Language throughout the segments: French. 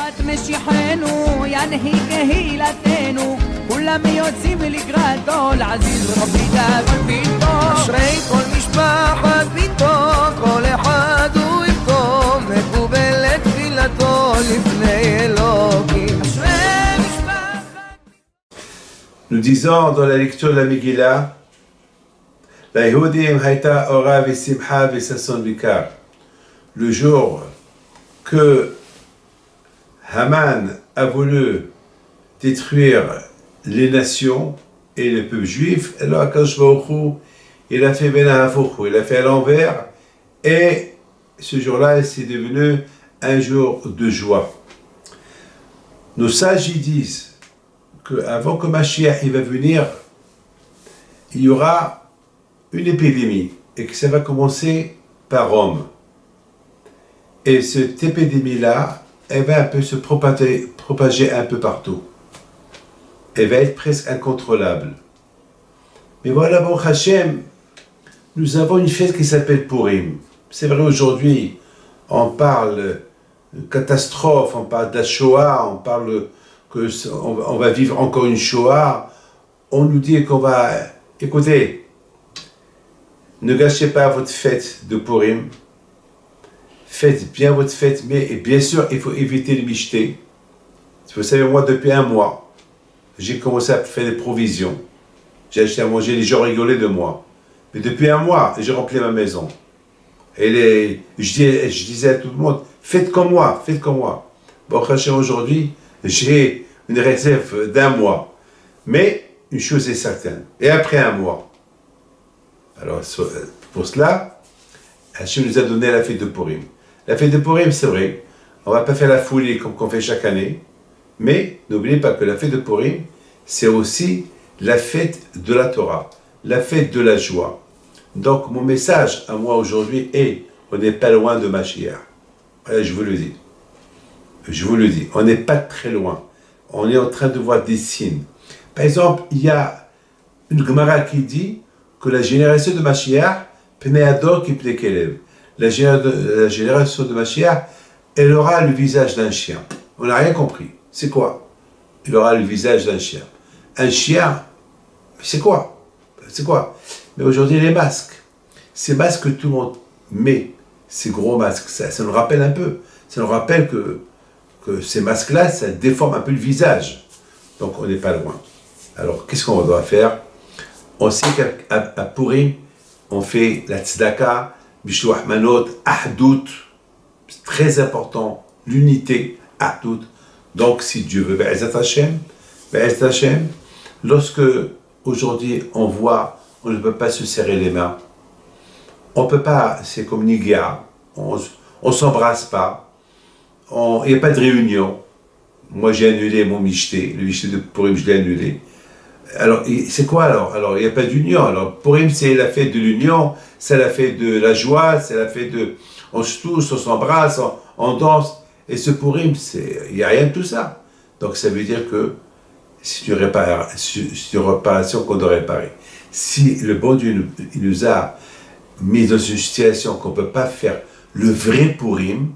ביאת משיחנו ינהי קהילתנו כולם יוצאים לקראתו לעזיז רבי דאגון פתאום אשרי כל משפחת פתאום כל אחד הוא יפתום מקובל את תפילתו לפני אלוקים אשרי משפחת. Nous disons dans la lecture de la Megillah, la Yehudim hayta ora vesimcha vesasson vikar. Le jour que Haman a voulu détruire les nations et le peuple juif, alors Akadosh Baruch Hu, il a fait Benahafuchu, il a fait à l'envers, et ce jour-là, c'est devenu un jour de joie. Nos sages ils disent qu'avant que Mashiach il va venir, il y aura une épidémie, et que ça va commencer par Rome. Et cette épidémie-là, elle va un peu se propager un peu partout. Elle va être presque incontrôlable. Mais voilà, Baruch Hashem, nous avons une fête qui s'appelle Purim. C'est vrai, aujourd'hui, on parle de catastrophe, on parle de la Shoah, on parle qu'on va vivre encore une Shoah. On nous dit qu'on va... Écoutez, ne gâchez pas votre fête de Purim. Faites bien votre fête, mais bien sûr, il faut éviter les michetés. Vous savez, moi, depuis un mois, j'ai commencé à faire des provisions. J'ai acheté à manger, les gens rigolaient de moi. Mais depuis un mois, j'ai rempli ma maison. Et je disais à tout le monde, faites comme moi, faites comme moi. Bon, aujourd'hui, j'ai une réserve d'un mois. Mais une chose est certaine, et après un mois. Alors, pour cela, Hachem nous a donné la fête de Purim. La fête de Purim, c'est vrai, on ne va pas faire la foulée comme qu'on fait chaque année, mais n'oubliez pas que la fête de Purim, c'est aussi la fête de la Torah, la fête de la joie. Donc mon message à moi aujourd'hui est, on n'est pas loin de Mashiach. Voilà, je vous le dis. Je vous le dis, on n'est pas très loin. On est en train de voir des signes. Par exemple, il y a une Gemara qui dit que la génération de Mashiach, Pnei Ador ki Pnei Kelev. La génération de Mashiach, elle aura le visage d'un chien. On n'a rien compris. C'est quoi? Il aura le visage d'un chien. Un chien, c'est quoi? C'est quoi? Mais aujourd'hui, les masques. Ces masques que tout le monde met, ces gros masques, ça nous rappelle un peu. Ça nous rappelle que ces masques-là, ça déforme un peu le visage. Donc, on n'est pas loin. Alors, qu'est-ce qu'on doit faire? On sait qu'à Purim, on fait la tzedaka, Bishlouach Manot, Ahdout, c'est très important, l'unité, Ahdout. Donc, si Dieu veut, Be'ezat Hashem, lorsque aujourd'hui on voit, on ne peut pas se serrer les mains, on ne peut pas, c'est comme Nigia, on ne s'embrasse pas, il n'y a pas de réunion. Moi j'ai annulé mon michté, le michté de Purim, je l'ai annulé. Alors, c'est quoi alors? Alors, il n'y a pas d'union. Alors, Purim, c'est la fête de l'union, c'est la fête de la joie, c'est la fête de... On se touche, on s'embrasse, on danse. Et ce Purim, il n'y a rien de tout ça. Donc, ça veut dire que c'est une réparation qu'on doit réparer. Si le bon Dieu il nous a mis dans une situation qu'on ne peut pas faire le vrai Purim,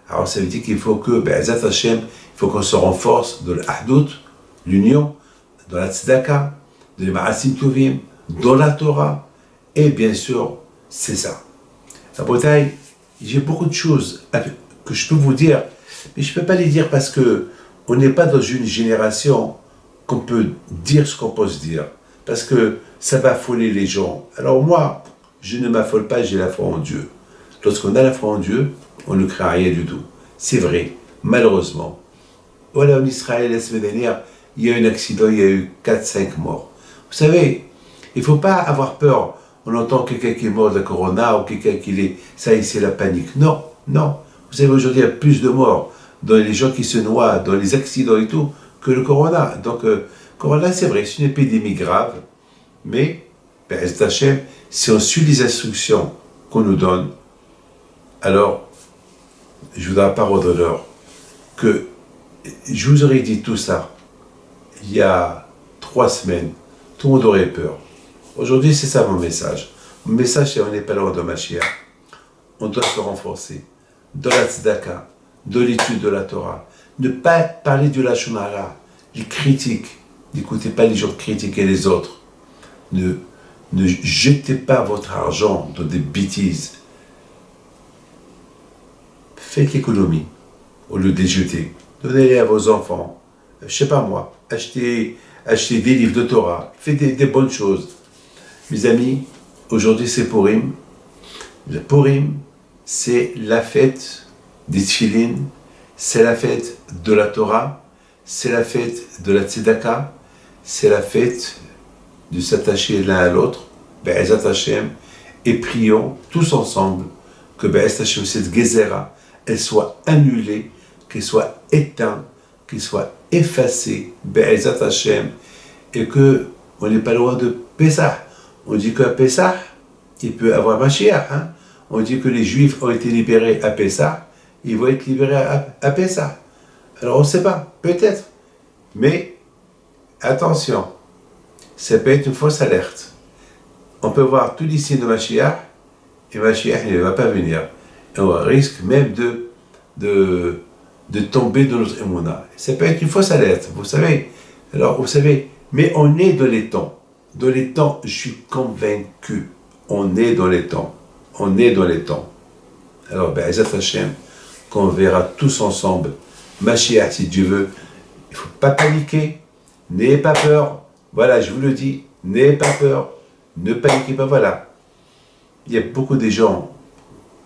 alors ça veut dire qu'il faut que, Be'ezat Hashem, il faut qu'on se renforce de l'Ahdout, l'union, dans la tzedaka, dans les ma'asim tovim, dans la Torah, et bien sûr, c'est ça. La bataille, j'ai beaucoup de choses que je peux vous dire, mais je ne peux pas les dire parce que on n'est pas dans une génération qu'on peut dire ce qu'on peut se dire, parce que ça va affoler les gens. Alors moi, je ne m'affole pas, j'ai la foi en Dieu. Lorsqu'on a la foi en Dieu, on ne craint rien du tout. C'est vrai, malheureusement. Voilà, en Israël, la semaine dernière, il y a eu un accident, il y a eu 4-5 morts. Vous savez, il ne faut pas avoir peur. On entend quelqu'un qui est mort de la corona ou quelqu'un qui est... Ça y est, c'est la panique. Non, non. Vous savez, aujourd'hui, il y a plus de morts dans les gens qui se noient, dans les accidents et tout, que le corona. Donc, corona, c'est vrai, c'est une épidémie grave. Mais, Be'ezat Hashem, si on suit les instructions qu'on nous donne, alors, je voudrais la parole d'honneur que je vous aurais dit tout ça il y a 3 semaines, tout le monde aurait peur. Aujourd'hui, c'est ça mon message. Mon message, c'est qu'on n'est pas loin de Mashiach. On doit se renforcer dans la tzedaka, dans l'étude de la Torah, Ne pas parler de la shonara, les critiques. N'écoutez pas les gens critiquer les autres. Ne jetez pas votre argent dans des bêtises. Faites l'économie au lieu de les jeter. Donnez-les à vos enfants. Je sais pas moi. Achetez des livres de Torah. Faites des bonnes choses. Mes amis, aujourd'hui c'est Purim. Le Purim, c'est la fête des tfilines, c'est la fête de la Torah, c'est la fête de la tzedaka, c'est la fête de s'attacher l'un à l'autre, Be'ezat Hashem, et prions tous ensemble que Be'ezat Hashem, cette Gezerah, elle soit annulée, qu'elle soit éteinte, qu'elle soit effacée, Be'ezat Hashem, et que on n'est pas loin de Pessah. On dit qu'à Pessah, il peut avoir Mashiach. Hein? On dit que les Juifs ont été libérés à Pessah, ils vont être libérés à Pessah. Alors on ne sait pas, peut-être. Mais attention, ça peut être une fausse alerte. On peut voir tous les signes de Mashiach, et Mashiach ne va pas venir. Et on risque même de tomber dans notre émouna. Ça peut être une fausse alerte, vous savez. Alors, vous savez, mais on est dans les temps. Dans les temps, je suis convaincu. On est dans les temps. On est dans les temps. Alors, Be'ezat Hashem, qu'on verra tous ensemble, Mashiach, si Dieu veut, il ne faut pas paniquer, n'ayez pas peur. Voilà, je vous le dis, n'ayez pas peur, ne paniquez pas, voilà. Il y a beaucoup de gens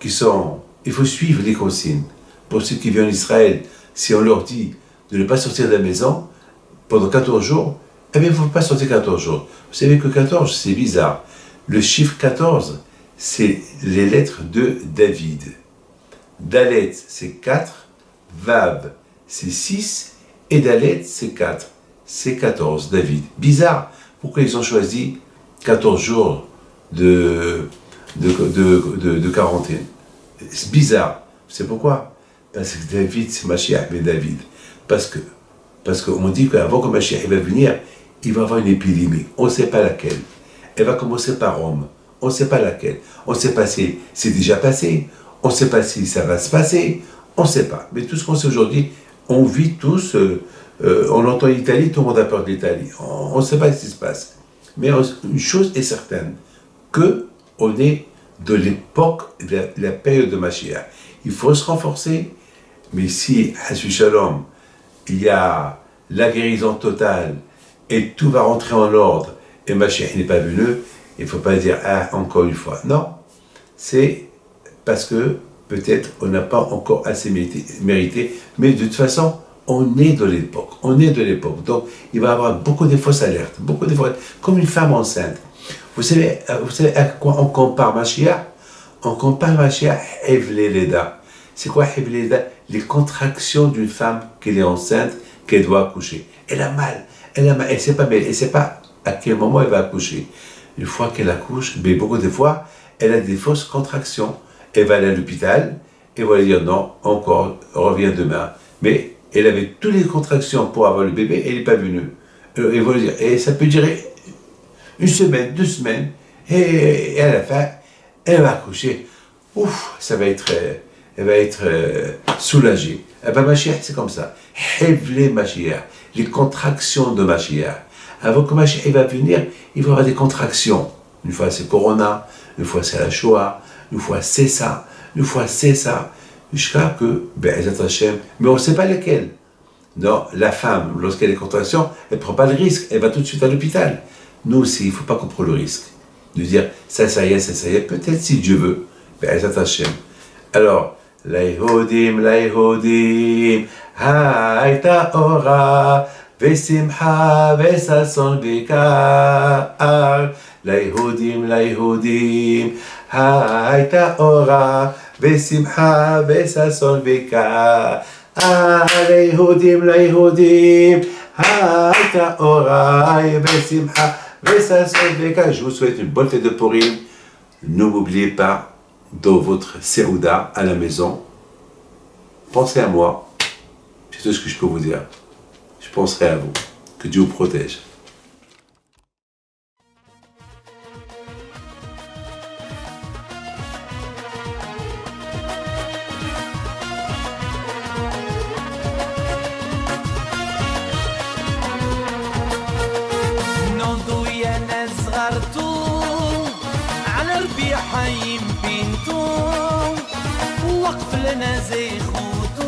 qui sont... Il faut suivre les consignes. Pour ceux qui viennent en Israël, si on leur dit de ne pas sortir de la maison pendant 14 jours, eh bien, il ne faut pas sortir 14 jours. Vous savez que 14, c'est bizarre. Le chiffre 14, c'est les lettres de David. Dalet, c'est 4, Vav, c'est 6, et Dalet, c'est 4. C'est 14, David. Bizarre. Pourquoi ils ont choisi 14 jours de quarantaine? C'est bizarre. C'est pourquoi? Parce que David, c'est Mashiach, mais David. Parce qu'on dit qu'avant que Mashiach va venir, il va avoir une épidémie. On ne sait pas laquelle. Elle va commencer par Rome. On ne sait pas laquelle. On ne sait pas si c'est déjà passé. On ne sait pas si ça va se passer. On ne sait pas. Mais tout ce qu'on sait aujourd'hui, on vit tous, on entend l'Italie, tout le monde a peur de l'Italie. On ne sait pas ce qui se passe. Mais une chose est certaine, qu'on est de l'époque, de la période de Mashiach. Il faut se renforcer, mais si, Hashu Shalom, il y a la guérison totale, et tout va rentrer en ordre, et Mashiach n'est pas venu, il ne faut pas dire, ah, encore une fois. Non, c'est parce que peut-être on n'a pas encore assez mérité, mais de toute façon, on est de l'époque, Donc, il va y avoir beaucoup de fausses alertes, comme une femme enceinte. Vous savez à quoi on compare Mashiach? On compare Mashiach à Hevle Leda. C'est quoi Hevle Leda? Les contractions d'une femme qui est enceinte, qu'elle doit accoucher. Elle a mal, elle ne sait pas à quel moment elle va accoucher. Une fois qu'elle accouche, mais beaucoup de fois, elle a des fausses contractions. Elle va aller à l'hôpital, et va lui dire non, encore, reviens demain. Mais elle avait toutes les contractions pour avoir le bébé, et elle n'est pas venue. Et va lui dire, et ça peut durer une semaine, 2 semaines, et à la fin, elle va accoucher. Ouf, elle va être soulagée. Et ben Mashiach, c'est comme ça. Hevle Mashiach, les contractions de Mashiach. Avant que Mashiach va venir, il va y avoir des contractions. Une fois c'est Corona, une fois c'est la Shoah, une fois c'est ça, une fois c'est ça. Jusqu'à que, Be'ezat Hashem, mais on ne sait pas lesquelles. Non, la femme, lorsqu'elle a des contractions, elle ne prend pas le risque, elle va tout de suite à l'hôpital. Nous aussi, il ne faut pas qu'on prenne le risque de dire ça y est, peut-être si Dieu veut, Be'ezat Hashem. Alors, Laïhodim, Haïta Ora, Vesimcha, Vesason Bekar, Laïhodim, Haïta Ora, Vesimcha, Vesason Bekar, Laïhodim, Haïta Ora, Vesimcha, Vesason Bekar. Je vous souhaite une bonne fête de Purim. Ne m'oubliez pas, dans votre Seouda à la maison, pensez à moi, c'est tout ce que je peux vous dire. Je penserai à vous. Que Dieu vous protège. ربي حيم بينتم وقف لنا زي خوتو